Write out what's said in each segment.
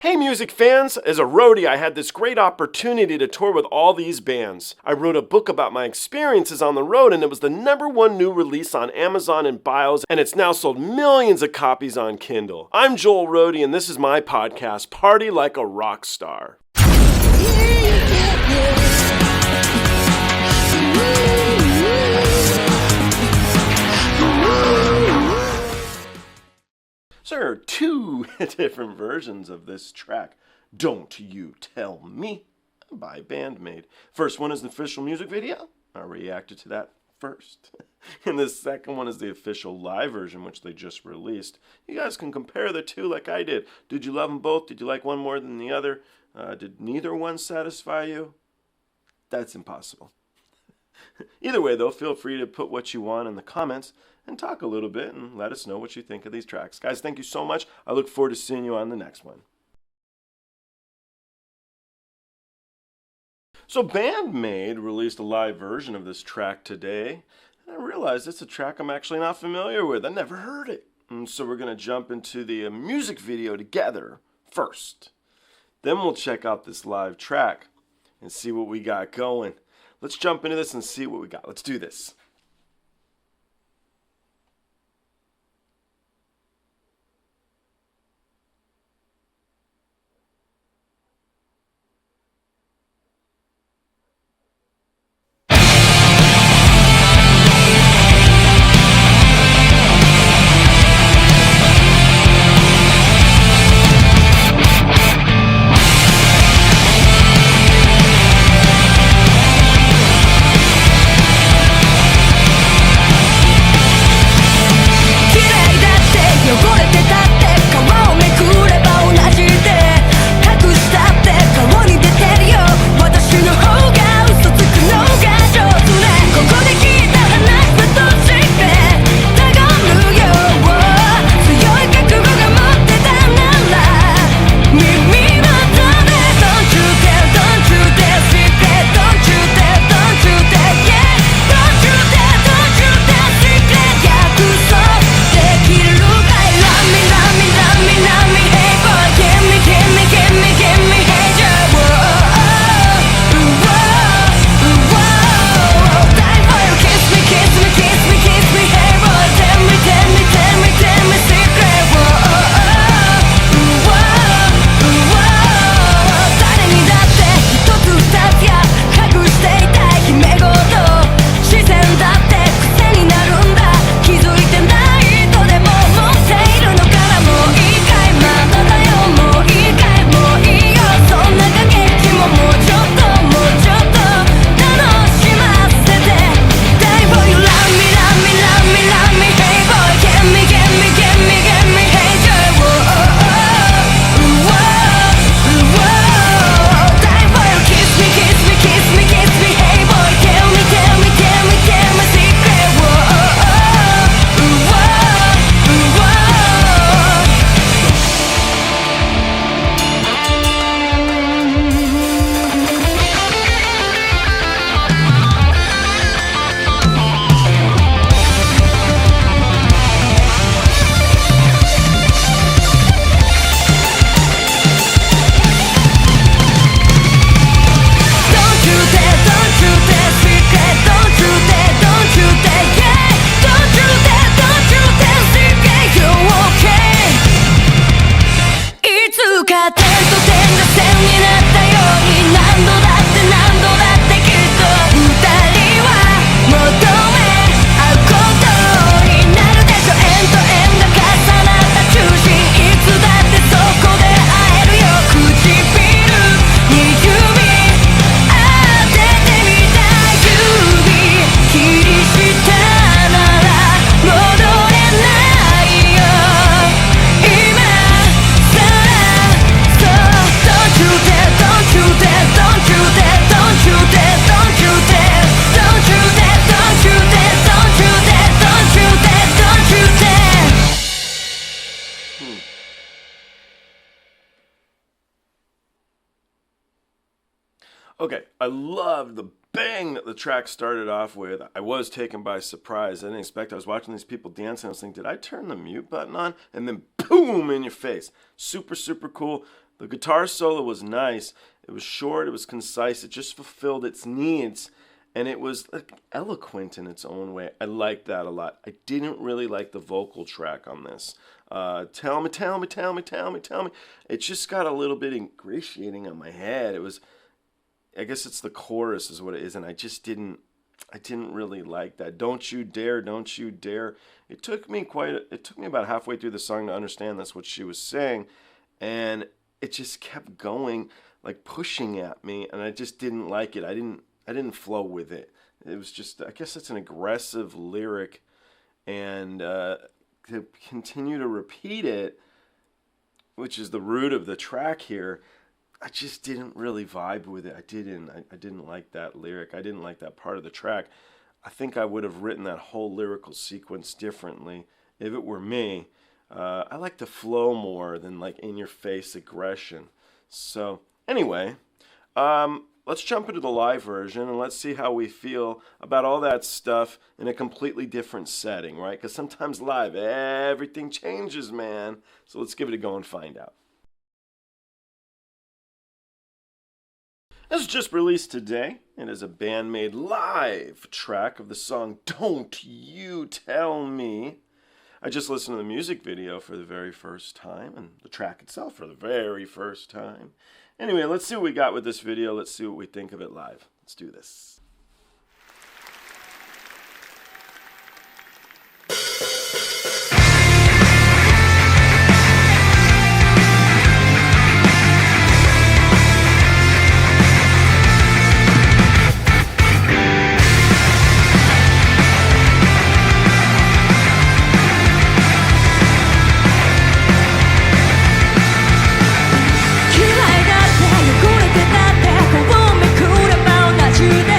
Hey music fans! As a roadie, I had this great opportunity to tour with all these bands. I wrote a book about my experiences on the road, and it was the #1 new release on Amazon and Bios, and it's now sold millions of copies on Kindle. I'm Joel Roadie, and this is my podcast, Party Like a Rock Star. So there are two different versions of this track, Don't You Tell Me, by BAND-MAID. First one is the official music video. I reacted to that first. And the second one is the official live version, which they just released. You guys can compare the two like I did. Did you love them both? Did you like one more than the other? Did neither one satisfy you? That's impossible. Either way, though, feel free to put what you want in the comments and talk a little bit and let us know what you think of these tracks. Guys, thank you so much. I look forward to seeing you on the next one. So BAND-MAID released a live version of this track today, and I realized it's a track I'm actually not familiar with. I never heard it. And so we're going to jump into the music video together first. Then we'll check out this live track and see what we got going. Let's jump into this and see what we got. Let's do this. Okay, I love the bang that the track started off with. I was taken by surprise. I didn't expect. I was watching these people dancing. I was thinking, did I turn the mute button on? And then boom, in your face. Super, super cool. The guitar solo was nice. It was short, it was concise, it just fulfilled its needs, and it was eloquent in its own way. I liked that a lot. I didn't really like the vocal track on this. Tell me, tell me, tell me, tell me, tell me. It just got a little bit ingratiating on my head. It was, I guess it's the chorus is what it is, and I didn't really like that. Don't you dare, don't you dare. It took me about halfway through the song to understand that's what she was saying, and it just kept going, like pushing at me, and I just didn't like it. I didn't flow with it. It was just, I guess it's an aggressive lyric, and to continue to repeat it, which is the root of the track here, I just didn't really vibe with it. I didn't like that lyric. I didn't like that part of the track. I think I would have written that whole lyrical sequence differently if it were me. I like to flow more than like in-your-face aggression. So anyway, let's jump into the live version and let's see how we feel about all that stuff in a completely different setting, right? Because sometimes live, everything changes, man. So let's give it a go and find out. This was just released today. It is a BAND-MAID live track of the song Don't You Tell Me. I just listened to the music video for the very first time and the track itself for the very first time. Anyway, let's see what we got with this video. Let's see what we think of it live. Let's do this. "嫌いだって汚れてたってこうめくれば同じで」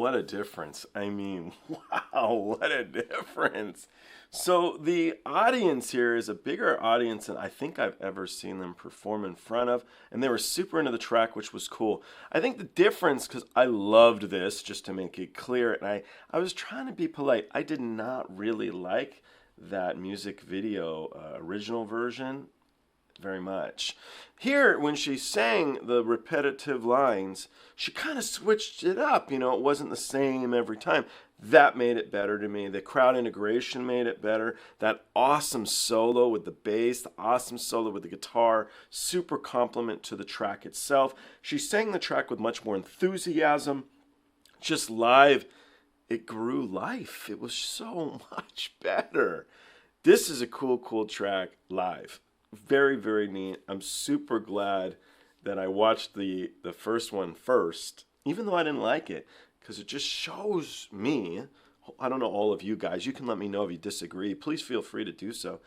what a difference. I mean, wow, what a difference. So the audience here is a bigger audience than I think I've ever seen them perform in front of, and they were super into the track, which was cool. I think the difference, because I loved this, just to make it clear, and I was trying to be polite, I did not really like that music video original version very much. Here, when she sang the repetitive lines, she kind of switched it up. You know, it wasn't the same every time. That made it better to me. The crowd integration made it better. That awesome solo with the bass, the awesome solo with the guitar, super compliment to the track itself. She sang the track with much more enthusiasm. Just live, it grew life. It was so much better. This is a cool track live. Very, very neat. I'm super glad that I watched the first one first, even though I didn't like it, because it just shows me, I don't know all of you guys, you can let me know if you disagree. Please feel free to do so.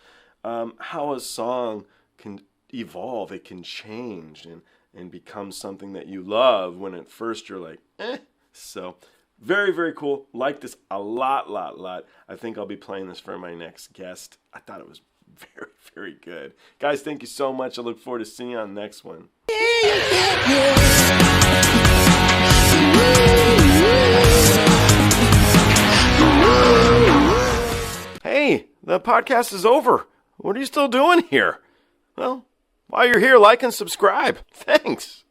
How a song can evolve, it can change and become something that you love when at first you're like, eh. So very, very cool. Like this a lot. I think I'll be playing this for my next guest. I thought it was very, very good. Guys, thank you so much. I look forward to seeing you on the next one. Hey, the podcast is over. What are you still doing here? Well, while you're here, like and subscribe. Thanks.